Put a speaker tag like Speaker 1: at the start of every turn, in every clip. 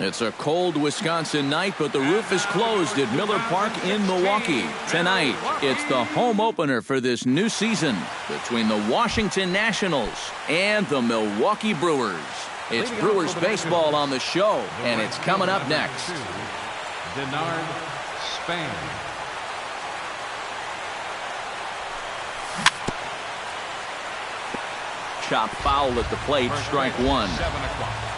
Speaker 1: It's a cold Wisconsin night, but the roof is closed at Miller Park in Milwaukee. Tonight, it's the home opener for this new season between the Washington Nationals and the Milwaukee Brewers. It's Brewers baseball on the show, and it's coming up next.
Speaker 2: Denard Span.
Speaker 1: Chop foul at the plate, strike one.
Speaker 2: 7 o'clock.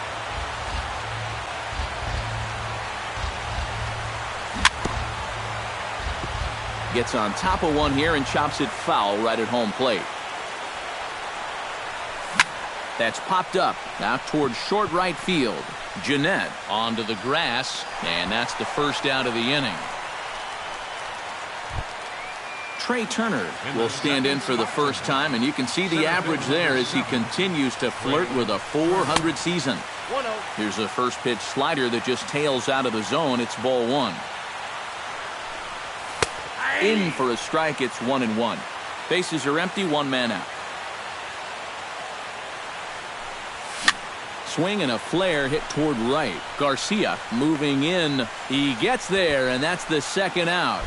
Speaker 1: Gets on top of one here and chops it foul right at home plate. That's popped up out towards short right field. Jeanette onto the grass, and that's the first out of the inning. Trey Turner will stand in for the first time, and you can see the average there as he continues to flirt with a .400 season. Here's a first pitch slider that just tails out of the zone. It's ball one. In for a strike. It's 1-1. Bases are empty, one man out. Swing and a flare hit toward right. Garcia moving in. He gets there, and that's the second out.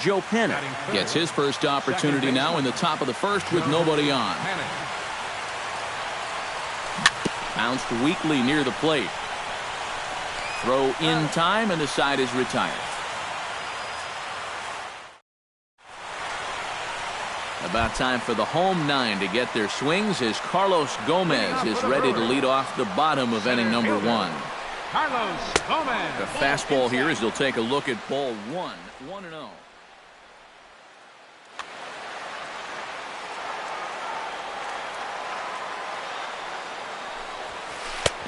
Speaker 1: Joe Penn gets his first opportunity now in the top of the first with nobody on. Bounced weakly near the plate. Throw in time, and the side is retired. About time for the home nine to get their swings as Carlos Gomez is ready to lead off the bottom of inning number one.
Speaker 2: Carlos Gomez.
Speaker 1: The fastball here as they'll take a look at ball one. 1-0.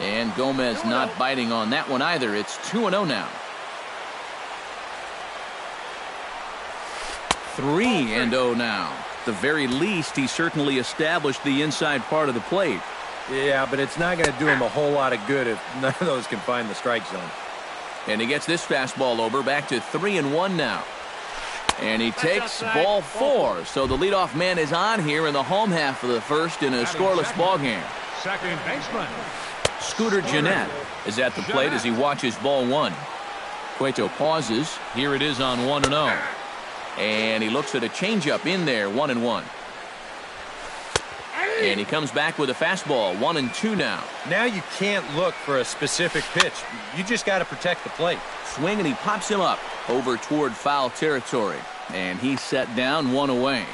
Speaker 1: And Gomez not biting on that one either. It's 2-0 now. 3-0 now. At the very least, he certainly established the inside part of the plate.
Speaker 3: Yeah, but it's not going to do him a whole lot of good if none of those can find the strike zone.
Speaker 1: And he gets this fastball over, back to 3-1 now. And he takes ball four. So the leadoff man is on here in the home half of the first in a scoreless ball game.
Speaker 2: Second baseman.
Speaker 1: Scooter Jeanette is at the plate as he watches ball one. Cueto pauses. Here it is on 1-0. And he looks at a changeup in there, 1-1. And he comes back with a fastball, 1-2 now.
Speaker 3: Now you can't look for a specific pitch. You just got to protect the plate.
Speaker 1: Swing, and he pops him up over toward foul territory. And he's set down, one away.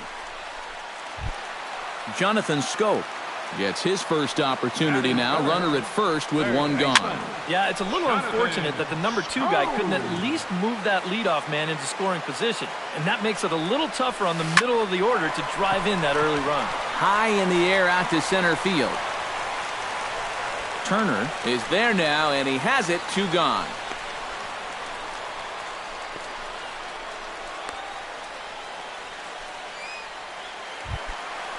Speaker 1: Jonathan Scope gets his first opportunity now. Runner at first with one gone.
Speaker 4: Yeah, it's a little unfortunate that the number 2 guy couldn't at least move that leadoff man into scoring position. And that makes it a little tougher on the middle of the order to drive in that early run.
Speaker 1: High in the air out to center field. Turner is there now, and he has it, 2 gone.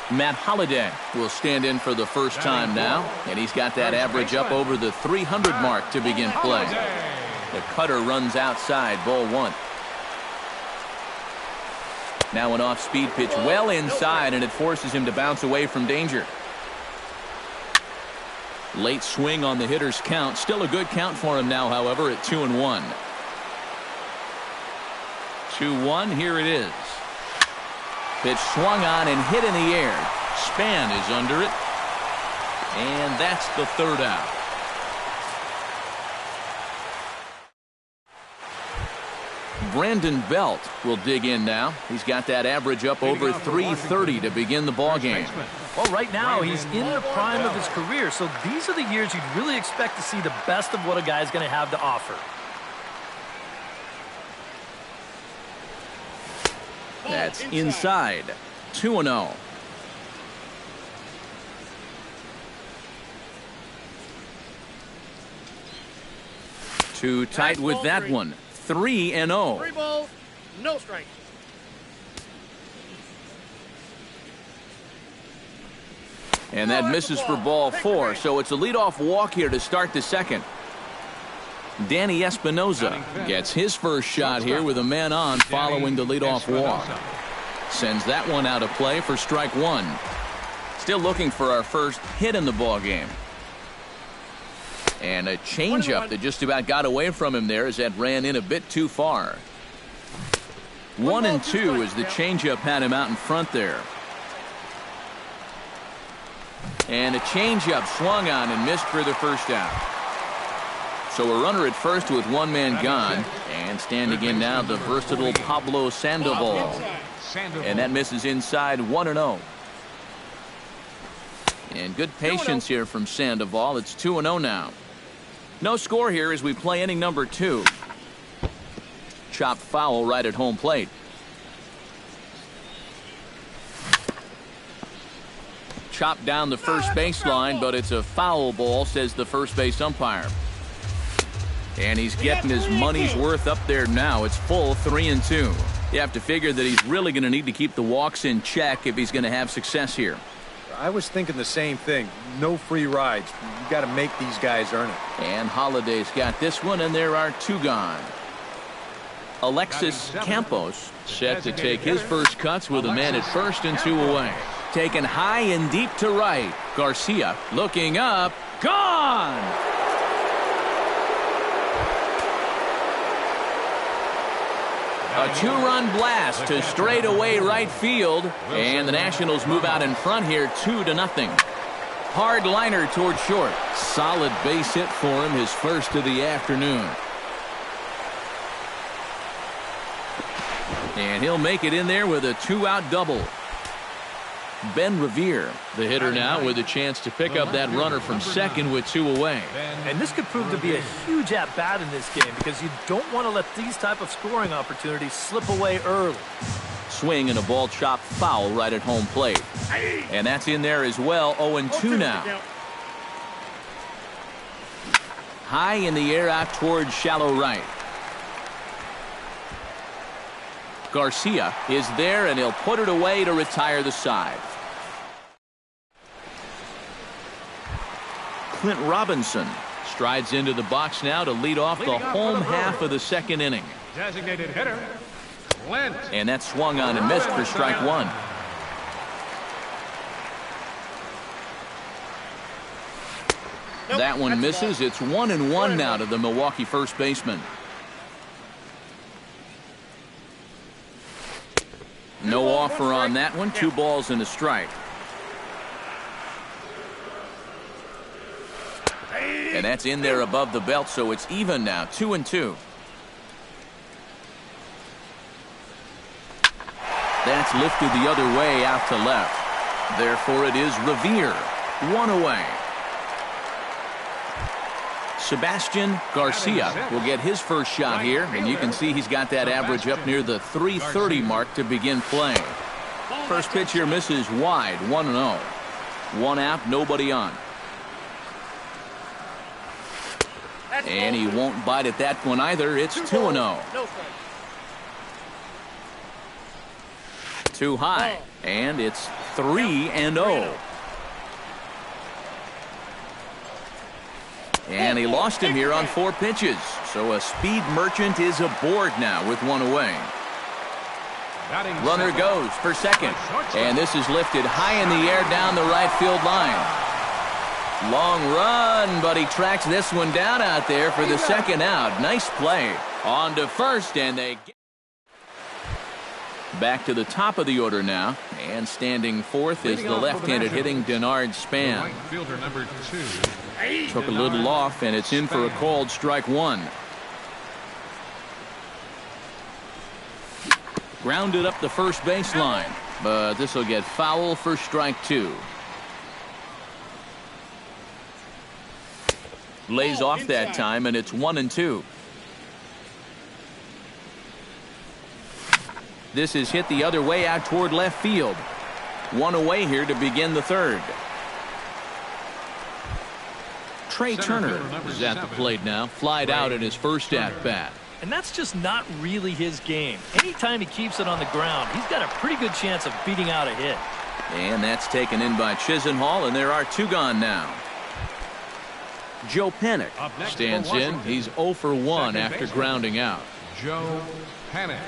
Speaker 1: Matt Holliday will stand in for the first time now, and he's got that average up over the 300 mark to begin play. The cutter runs outside, ball one. Now an off-speed pitch well inside, and it forces him to bounce away from danger. Late swing on the hitter's count. Still a good count for him now, however, at 2-1. 2-1, here it is. Pitch swung on and hit in the air. Span is under it. And that's the third out. Brandon Belt will dig in now. He's got that average up over 330 to begin the ball game.
Speaker 4: Well, right now he's in the prime of his career, so these are the years you'd really expect to see the best of what a guy's going to have to offer.
Speaker 1: That's inside. 2-0. Too tight with that one. 3-0.
Speaker 5: 3 balls, no strikes.
Speaker 1: And that misses for ball four, so it's a leadoff walk here to start the second. Danny Espinoza gets his first shot here with a man on following the leadoff walk. Sends that one out of play for strike one. Still looking for our first hit in the ball game. And a changeup that just about got away from him there as that ran in a bit too far. 1-2 as the changeup had him out in front there. And a changeup swung on and missed for the first out. So a runner at first with one man gone. And standing in now the versatile Pablo Sandoval. And that misses inside 1-0. And good patience here from Sandoval. It's 2-0 now. No score here as we play inning number 2. Chopped foul right at home plate. Chopped down the first baseline, but it's a foul ball, says the first base umpire. And he's getting his money's worth up there now. It's full 3-2. You have to figure that he's really going to need to keep the walks in check if he's going to have success here.
Speaker 3: I was thinking the same thing. No free rides. You got to make these guys earn it.
Speaker 1: And Holiday's got this one, and there are 2 gone. Alexis Campos set to take his first cuts with a man at first and 2 away. Taken high and deep to right. Garcia looking up. Gone! A 2-run blast to straightaway right field. And the Nationals move out in front here 2-0. Hard liner toward short. Solid base hit for him, his first of the afternoon. And he'll make it in there with a 2-out double. Ben Revere, the hitter now, with a chance to pick up that runner from second with 2 away.
Speaker 4: And this could prove to be a huge at-bat in this game because you don't want to let these type of scoring opportunities slip away early.
Speaker 1: Swing and a ball chopped foul right at home plate. And that's in there as well. 0-2 now. High in the air out towards shallow right. Garcia is there, and he'll put it away to retire the side. Clint Robinson strides into the box now to lead off the home half of the second inning.
Speaker 2: Designated hitter, Clint.
Speaker 1: And that swung on and missed for strike 1. That one misses. It's 1-1 now to the Milwaukee first baseman. No offer on that one. 2 balls and a strike. And that's in there above the belt, so it's even now. 2-2. That's lifted the other way out to left. Therefore, it is Revere. 1 away. Sebastian Garcia will get his first shot here, and you can see he's got that average up near the 330 mark to begin play. First pitch here misses wide, 1-0. 1 out, nobody on. And he won't bite at that one either. It's 2-0. Too high, and it's 3-0. And he lost him here on 4 pitches. So a speed merchant is aboard now with 1 away. Runner goes for second. And this is lifted high in the air down the right field line. Long run, but he tracks this one down out there for the second out. Nice play. On to first, and they get back to the top of the order now. And standing fourth is the left-handed hitting Denard Span.
Speaker 2: Fielder number 2.
Speaker 1: Took a little off, and it's in for a called strike 1. Grounded up the first baseline, but this will get foul for strike 2. Lays off that time, and it's 1-2. This is hit the other way out toward left field. 1 away here to begin the third. Trey Turner is at the plate now, flied out in his first at-bat.
Speaker 4: And that's just not really his game. Anytime he keeps it on the ground, he's got a pretty good chance of beating out a hit.
Speaker 1: And that's taken in by Chisenhall, and there are 2 gone now. Joe Panik stands in. He's 0 for 1 after grounding out.
Speaker 2: Joe Panik.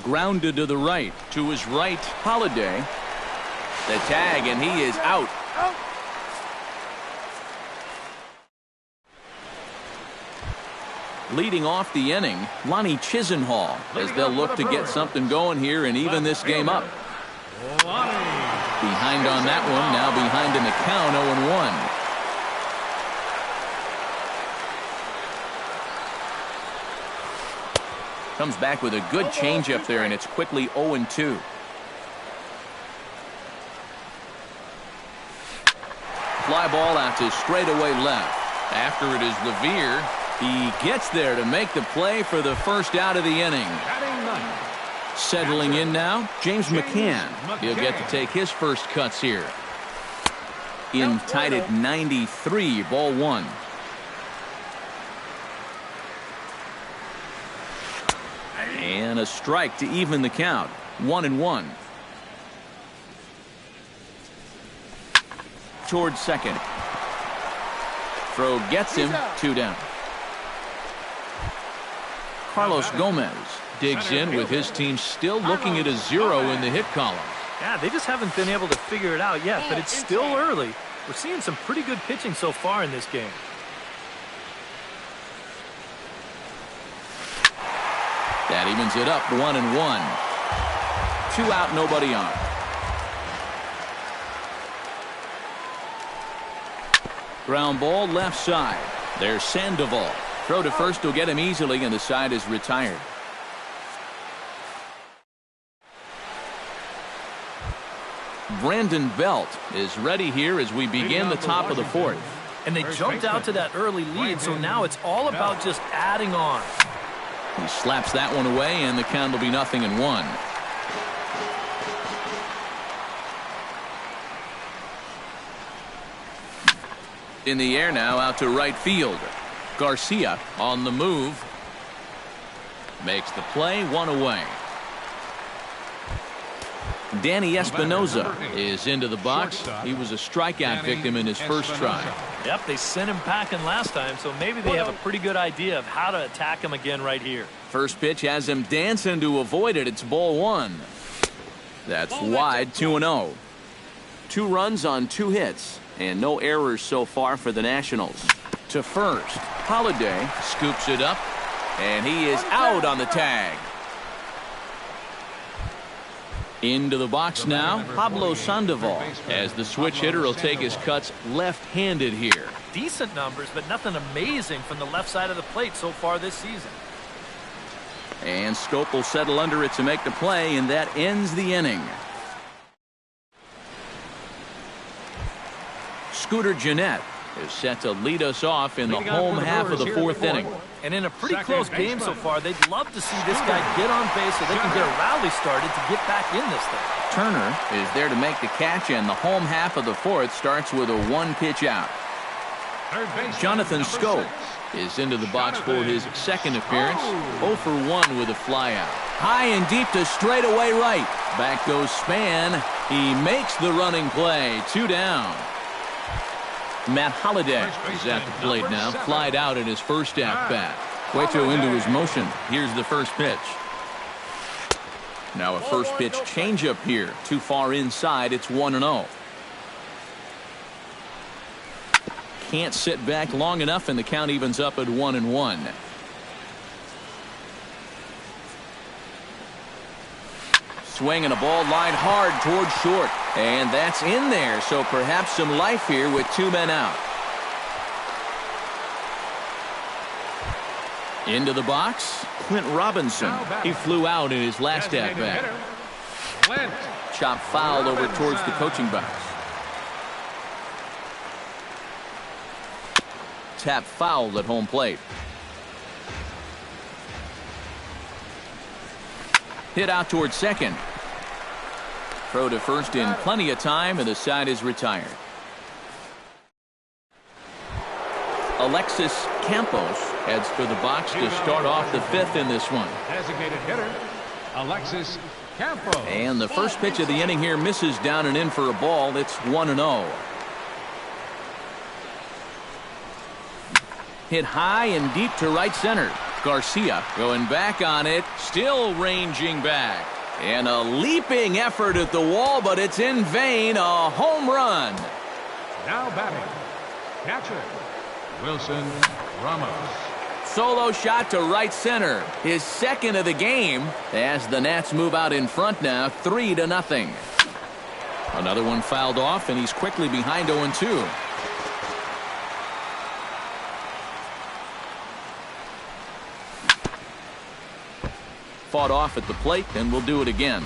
Speaker 1: Grounded to the right. To his right, Holiday. The tag, and he is out. Leading off the inning, Lonnie Chisenhall, as they'll look to get something going here and even this game up. Behind on that one, now behind in the count, 0-1. Comes back with a good changeup there, and it's quickly 0-2. Fly ball out to straightaway left. After it is Levere. He gets there to make the play for the first out of the inning. Settling in now, James McCann. He'll get to take his first cuts here. In tied at 93, ball one. And a strike to even the count. 1-1. Towards second. Throw gets him. 2 down. Carlos Gomez digs in with his team still looking at a 0 in the hit column.
Speaker 4: Yeah, they just haven't been able to figure it out yet, but it's still early. We're seeing some pretty good pitching so far in this game.
Speaker 1: That evens it up, 1-1. 2 out, nobody on. Ground ball left side. There's Sandoval. Throw to first will get him easily, and the side is retired. Brandon Belt is ready here as we begin the top of the fourth.
Speaker 4: And they jumped out to that early lead, so now it's all about just adding on.
Speaker 1: He slaps that one away, and the count will be 0-1. In the air now, out to right field. Garcia on the move. Makes the play, 1 away. Danny Espinoza is into the box. He was a strikeout victim in his first try.
Speaker 4: Yep, they sent him packing last time, so maybe they have a pretty good idea of how to attack him again right here.
Speaker 1: First pitch has him dancing to avoid it. It's ball 1. That's wide, 2-0. 2 runs on 2 hits, and no errors so far for the Nationals. To first, Holiday scoops it up, and he is out on the tag. Into the box now, Pablo Sandoval, as the switch hitter will take his cuts left-handed here.
Speaker 4: Decent numbers, but nothing amazing from the left side of the plate so far this season.
Speaker 1: And Scope will settle under it to make the play, and that ends the inning. Scooter Gennett is set to lead us off in the home half of the fourth inning.
Speaker 4: And in a pretty close game so far, they'd love to see this guy get on base so they can get a rally started to get back in this thing.
Speaker 1: Turner is there to make the catch, and the home half of the fourth starts with a 1-pitch out. Jonathan Scope is into the box for his second appearance. 0 for 1 with a flyout. High and deep to straightaway right. Back goes Span. He makes the running play. 2 down. Matt Holliday is at the plate now. Flied out in his first at-bat. Cueto into his motion. Here's the first pitch. Now a first pitch changeup here. Too far inside. It's 1-0. Can't sit back long enough, and the count evens up at 1-1. Swinging a ball line hard towards short, and that's in there, so perhaps some life here with 2 men out. Into the box, Clint Robinson. He flew out in his last at-bat. Chop foul over towards the coaching box. Tap foul at home plate. Hit out towards second. Throw to first in plenty of time, and the side is retired. Alexis Campos heads for the box to start off the 5th in this one.
Speaker 2: Designated hitter, Alexis Campos.
Speaker 1: And the first pitch of the inning here misses down and in for a ball. It's 1-0. Hit high and deep to right center. Garcia going back on it, still ranging back. And a leaping effort at the wall, but it's in vain. A home run.
Speaker 2: Now batting, catcher, Wilson Ramos.
Speaker 1: Solo shot to right center. His second of the game as the Nats move out in front now, 3-0. Another one fouled off, and he's quickly behind 0-2. Fought off at the plate, and will do it again.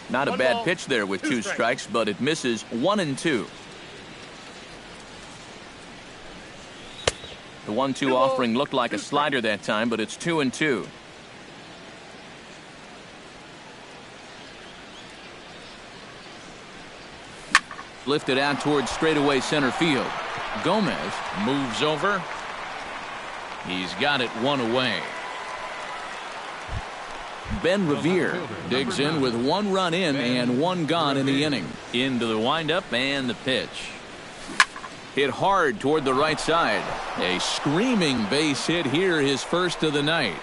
Speaker 1: Not a bad pitch there with 2 strikes, but it misses 1-2. The 1-2 offering looked like a slider that time, but it's 2-2. Lifted out towards straightaway center field. Gomez moves over. He's got it 1 away. Ben Revere digs in with 1 run in and 1 gone in the inning. Into the windup and the pitch. Hit hard toward the right side. A screaming base hit here, his first of the night.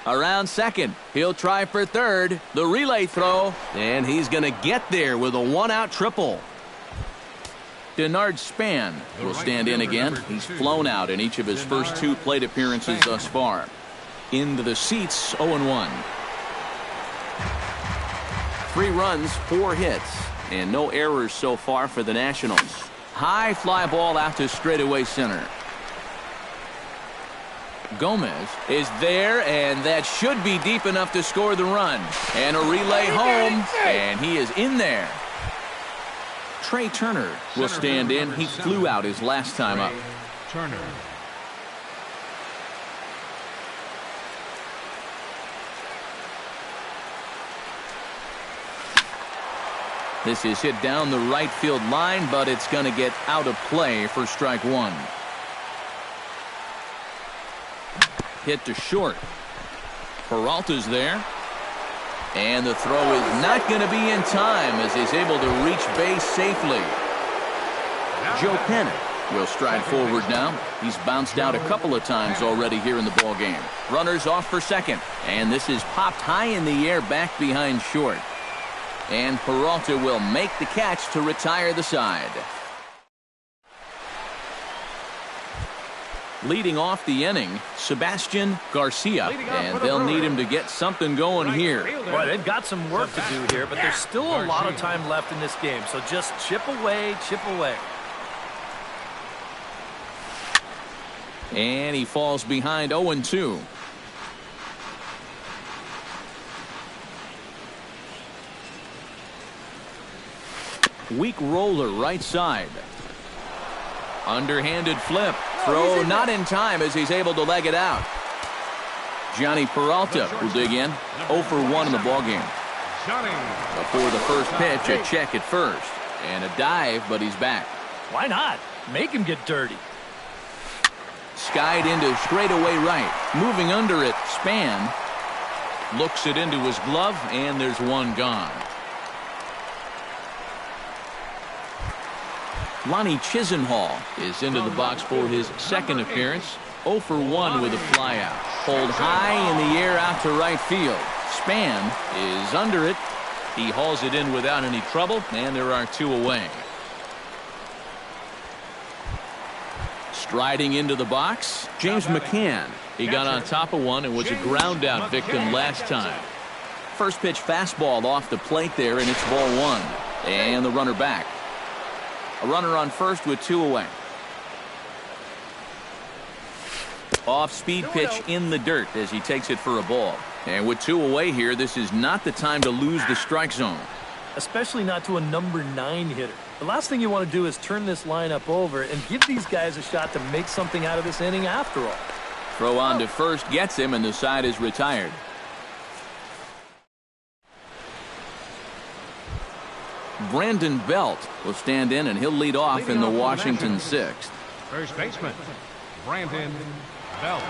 Speaker 1: Around second. He'll try for third. The relay throw. And he's going to get there with a 1-out triple. Denard Span will stand in again. He's flown out in each of his first 2 plate appearances thus far. Into the seats, 0-1. 3 runs, 4 hits, and no errors so far for the Nationals. High fly ball out to straightaway center. Gomez is there, and that should be deep enough to score the run. And a relay home, and he is in there. Trey Turner will stand in. He flew out his last time up.
Speaker 2: Turner.
Speaker 1: This is hit down the right field line, but it's going to get out of play for strike 1. Hit to short. Peralta's there. And the throw is not going to be in time as he's able to reach base safely. Joe Pennant will stride forward now. He's bounced out a couple of times already here in the ball game. Runners off for second. And this is popped high in the air back behind short. And Peralta will make the catch to retire the side. Leading off the inning, Sebastian Garcia, and they'll need him to get something going here.
Speaker 4: Boy, they've got some work to do here, but there's still a lot of time left in this game, so just chip away, chip away.
Speaker 1: And he falls behind 0-2. Weak roller right side. Underhanded flip. Throw not in time as he's able to leg it out. Johnny Peralta will dig in. 0 for 1 in the ballgame. Before the first pitch, a check at first. And a dive, but he's back.
Speaker 4: Why not? Make him get dirty.
Speaker 1: Skied into straightaway right. Moving under it, Span. Looks it into his glove, and there's 1 gone. Lonnie Chisenhall is into the box for his second appearance. 0 for 1 with a flyout. Pulled high in the air out to right field. Span is under it. He hauls it in without any trouble, and there are 2 away. Striding into the box, James McCann. He got on top of one and was a ground out victim last time. First pitch fastball off the plate there, and it's ball 1. And the runner back. A runner on first with 2 away. Off-speed pitch in the dirt as he takes it for a ball. And with 2 away here, this is not the time to lose the strike zone.
Speaker 4: Especially not to a number 9 hitter. The last thing you want to do is turn this lineup over and give these guys a shot to make something out of this inning after all.
Speaker 1: Throw on to first gets him, and the side is retired. Brandon Belt will stand in, and he'll lead off in the Washington 6th.
Speaker 2: First baseman, Brandon Belt.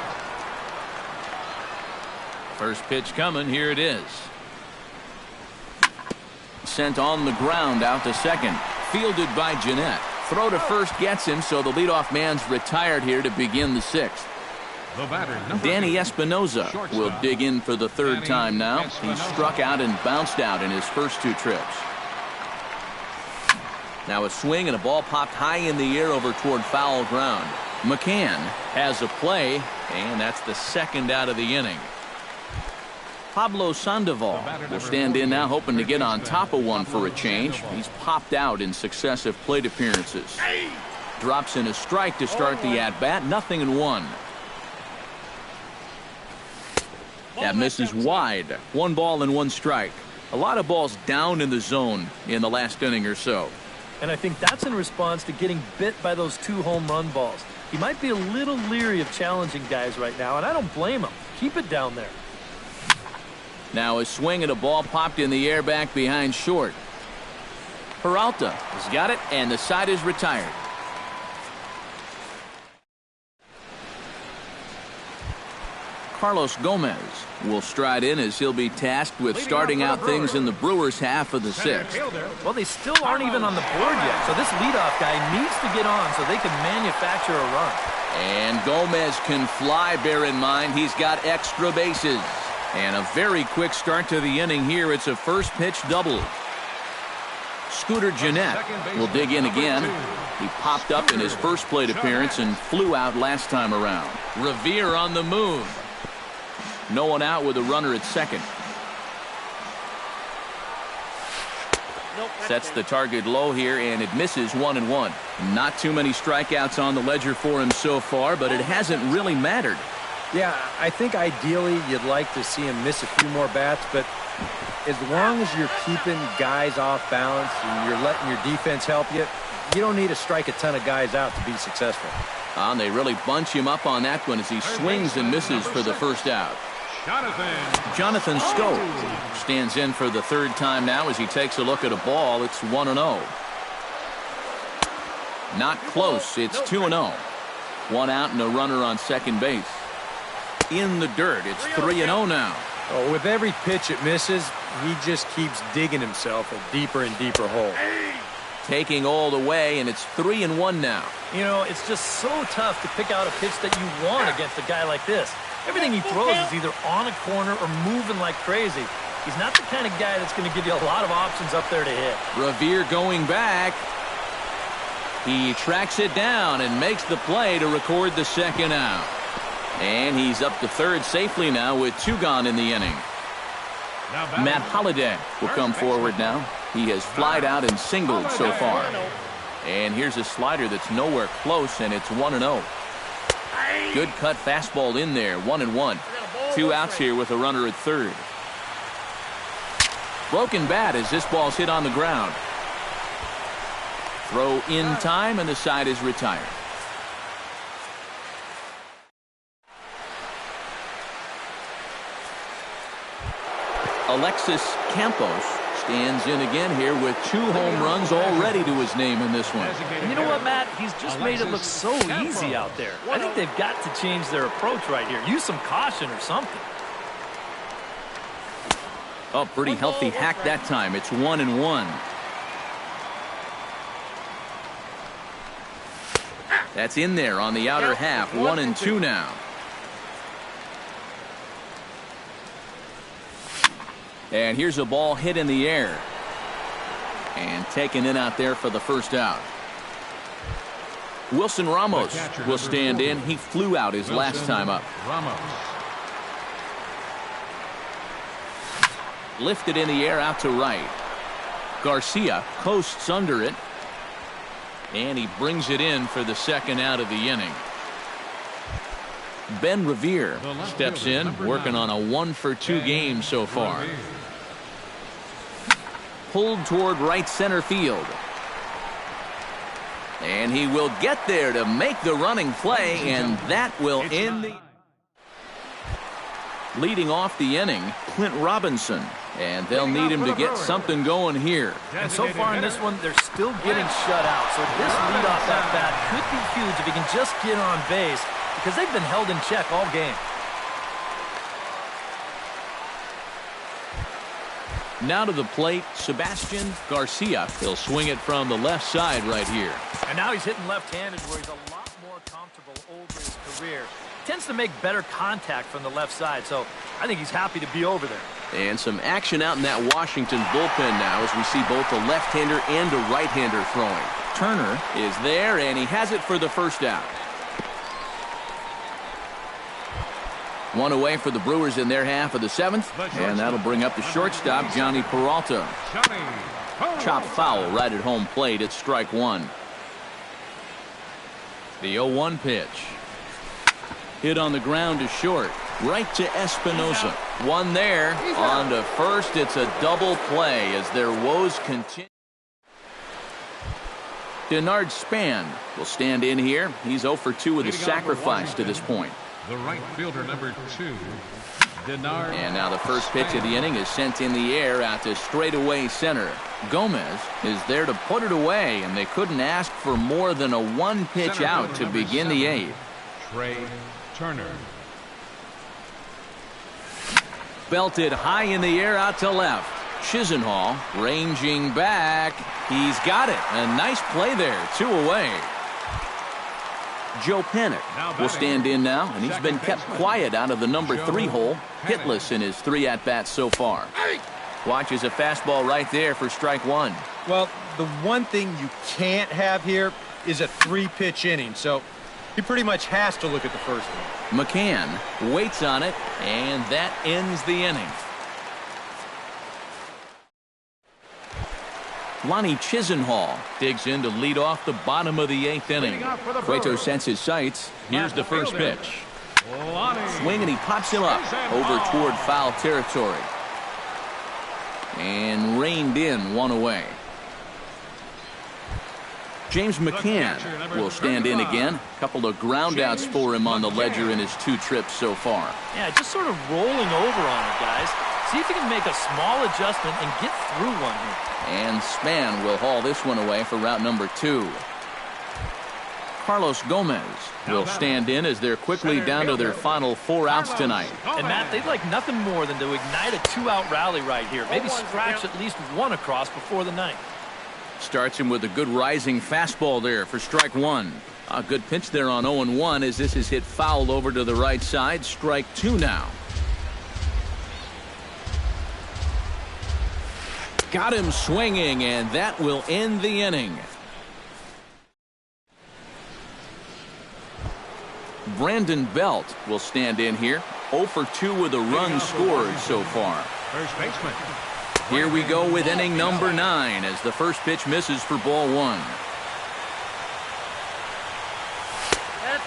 Speaker 1: First pitch coming. Here it is. Sent on the ground out to second. Fielded by Jeanette. Throw to first gets him, so the leadoff man's retired here to begin the 6th.
Speaker 2: The batter,
Speaker 1: Danny Espinoza will dig in for the 3rd time now. He struck out and bounced out in his first 2 trips. Now a swing and a ball popped high in the air over toward foul ground. McCann has a play, and that's the second out of the inning. Pablo Sandoval will stand in now, hoping to get on top of one for a change. He's popped out in successive plate appearances. Drops in a strike to start the at-bat. 0-1. That misses wide. 1 ball and 1 strike. A lot of balls down in the zone in the last inning or so.
Speaker 4: And I think that's in response to getting bit by those 2 home run balls. He might be a little leery of challenging guys right now, and I don't blame him. Keep it down there.
Speaker 1: Now a swing and a ball popped in the air back behind short. Peralta has got it, and the side is retired. Carlos Gomez will stride in as he'll be tasked with starting out things in the Brewers' half of the 6th.
Speaker 4: Well, they still aren't even on the board yet, so this leadoff guy needs to get on so they can manufacture a run.
Speaker 1: And Gomez can fly, bear in mind he's got extra bases. And a very quick start to the inning here. It's a first pitch double. Scooter Gennett will dig in again. He popped up in his first plate appearance and flew out last time around. Revere on the move. No one out with a runner at second. Sets the target low here, and it misses 1-1. Not too many strikeouts on the ledger for him so far, but it hasn't really mattered.
Speaker 3: Yeah, I think ideally you'd like to see him miss a few more bats, but as long as you're keeping guys off balance and you're letting your defense help you, you don't need to strike a ton of guys out to be successful.
Speaker 1: And they really bunch him up on that one as he swings and misses for the first out. Jonathan Schoop stands in for the 3rd time now as he takes a look at a ball. It's 1-0. Not close. It's 2-0. 1 out and a runner on second base. In the dirt. It's 3-0 now.
Speaker 3: Oh, with every pitch it misses, he just keeps digging himself a deeper and deeper hole.
Speaker 1: Taking all the way, and it's 3-1 now.
Speaker 4: You know, it's just so tough to pick out a pitch that you want against a guy like this. Everything he throws is either on a corner or moving like crazy. He's not the kind of guy that's going to give you a lot of options up there to hit.
Speaker 1: Revere going back. He tracks it down and makes the play to record the second out. And he's up to 3rd safely now with 2 gone in the inning. Matt Holliday will come forward now. He has flied out and singled so far. And here's a slider that's nowhere close, and it's 1-0. Good cut fastball in there, 1-1. 2 outs here with a runner at 3rd. Broken bat as this ball's hit on the ground. Throw in time, and the side is retired. Alexis Campos stands in again here with 2 home runs already to his name in this one.
Speaker 4: And you know what, Matt? He's just made it look so easy out there. I think they've got to change their approach right here. Use some caution or something.
Speaker 1: Oh, pretty healthy hack that time. It's 1-1. That's in there on the outer half. 1-2 now. And here's a ball hit in the air. And taken in out there for the first out. Wilson Ramos will stand in. He flew out his last time up. Lifted in the air out to right. Garcia coasts under it. And he brings it in for the second out of the inning. Ben Revere steps in, working on a 1-for-2 game so far. Pulled toward right center field. And he will get there to make the running play, and that will end the... Leading off the inning, Clint Robinson. And they'll need him to get something going here.
Speaker 4: And so far in this one, they're still getting shut out. So this leadoff at-bat could be huge if he can just get on base, because they've been held in check all game.
Speaker 1: Now to the plate, Sebastian Garcia. He'll swing it from the left side right here.
Speaker 4: And now he's hitting left-handed where he's a lot more comfortable over his career. It tends to make better contact from the left side, so I think he's happy to be over there.
Speaker 1: And some action out in that Washington bullpen now as we see both a left-hander and a right-hander throwing. Turner is there, and he has it for the first out. One away for the Brewers in their half of the seventh, and that'll bring up the shortstop, Johnny Peralta. Chopped foul right at home plate. It's strike one. The 0-1 pitch. Hit on the ground to short. Right to Espinosa. One there. On to first. It's a double play as their woes continue. Denard Span will stand in here. He's 0 for 2 with a sacrifice to this point.
Speaker 2: The right fielder, number 2, Denard.
Speaker 1: And now the first pitch of the inning is sent in the air out to straightaway center. Gomez is there to put it away, and they couldn't ask for more than a one-pitch out to begin the eighth.
Speaker 2: Trey Turner.
Speaker 1: Belted high in the air out to left. Chisenhall ranging back. He's got it. A nice play there. 2 away. Joe Panik will stand in now, and he's been kept quiet out of the number 3 hole. Hitless in his 3 at-bats so far. Watches a fastball right there for strike one.
Speaker 3: Well, the one thing you can't have here is a 3-pitch inning, so he pretty much has to look at the first one.
Speaker 1: McCann waits on it, and that ends the inning. Lonnie Chisenhall digs in to lead off the bottom of the 8th inning. Cueto sets his sights. Here's the first pitch. Swing, and he pops him up over toward foul territory. And reined in, 1 away. James McCann will stand in again. A couple of groundouts for him on the ledger in his 2 trips so far.
Speaker 4: Yeah, just sort of rolling over on it, guys. See if he can make a small adjustment and get through one here.
Speaker 1: And Span will haul this one away for route number 2. Carlos Gomez will stand in as they're quickly down to their final 4 outs tonight.
Speaker 4: And Matt, they'd like nothing more than to ignite a 2-out rally right here. Maybe scratch at least 1 across before the 9th.
Speaker 1: Starts him with a good rising fastball there for strike 1. A good pitch there on 0-1 as this is hit foul over to the right side. Strike 2 now. Got him swinging, and that will end the inning. Brandon Belt will stand in here. 0 for 2 with a run scored so far.
Speaker 2: First baseman.
Speaker 1: Here we go with inning number 9 as the first pitch misses for ball 1.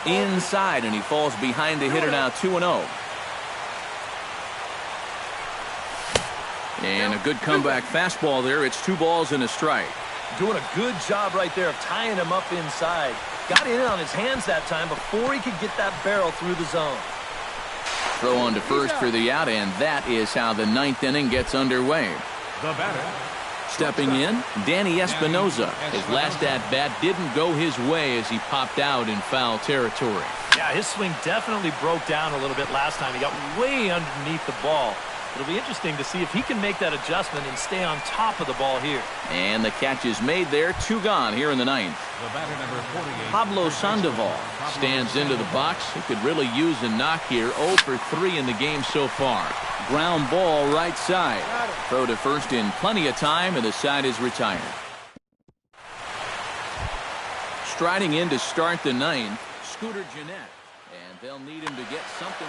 Speaker 1: Inside, and he falls behind the hitter now 2-0. And a good comeback fastball there. It's 2 balls and a strike.
Speaker 4: Doing a good job right there of tying him up inside. Got in on his hands that time before he could get that barrel through the zone.
Speaker 1: Throw on to first for the out, and that is how the 9th inning gets underway.
Speaker 2: The batter.
Speaker 1: Stepping in, Danny Espinosa. His last at-bat didn't go his way as he popped out in foul territory.
Speaker 4: Yeah, his swing definitely broke down a little bit last time. He got way underneath the ball. It'll be interesting to see if he can make that adjustment and stay on top of the ball here.
Speaker 1: And the catch is made there. 2 gone here in the 9th.
Speaker 2: The batter, number 48.
Speaker 1: Pablo Sandoval stands into the box. He could really use a knock here. 0 for 3 in the game so far. Ground ball right side. Throw to first in plenty of time, and the side is retired. Striding in to start the 9th, Scooter Gennett. And they'll need him to get something.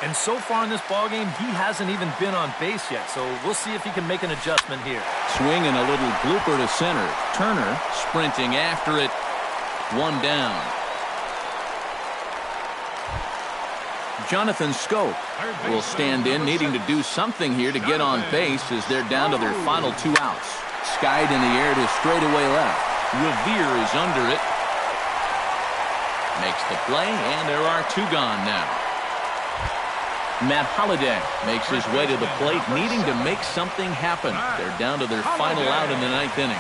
Speaker 4: And so far in this ballgame, he hasn't even been on base yet, so we'll see if he can make an adjustment here.
Speaker 1: Swing and a little blooper to center. Turner sprinting after it. 1 down. Jonathan Scope will stand in, needing to do something here to get on base as they're down to their final 2 outs. Skied in the air to straightaway left. Revere is under it. Makes the play, and there are 2 gone now. Matt Holliday makes his way to the plate, needing to make something happen. They're down to their final out in the 9th inning.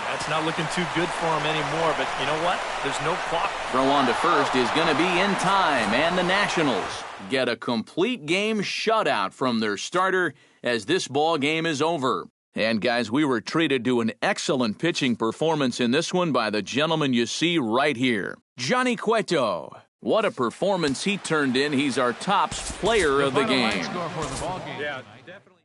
Speaker 4: That's not looking too good for him anymore, but you know what? There's no clock.
Speaker 1: Throw on to first is going to be in time, and the Nationals get a complete game shutout from their starter as this ball game is over. And guys, we were treated to an excellent pitching performance in this one by the gentleman you see right here, Johnny Cueto. What a performance he turned in. He's our top player of the game.
Speaker 2: Score for the ball game
Speaker 3: Yeah,
Speaker 2: tonight.
Speaker 3: definitely.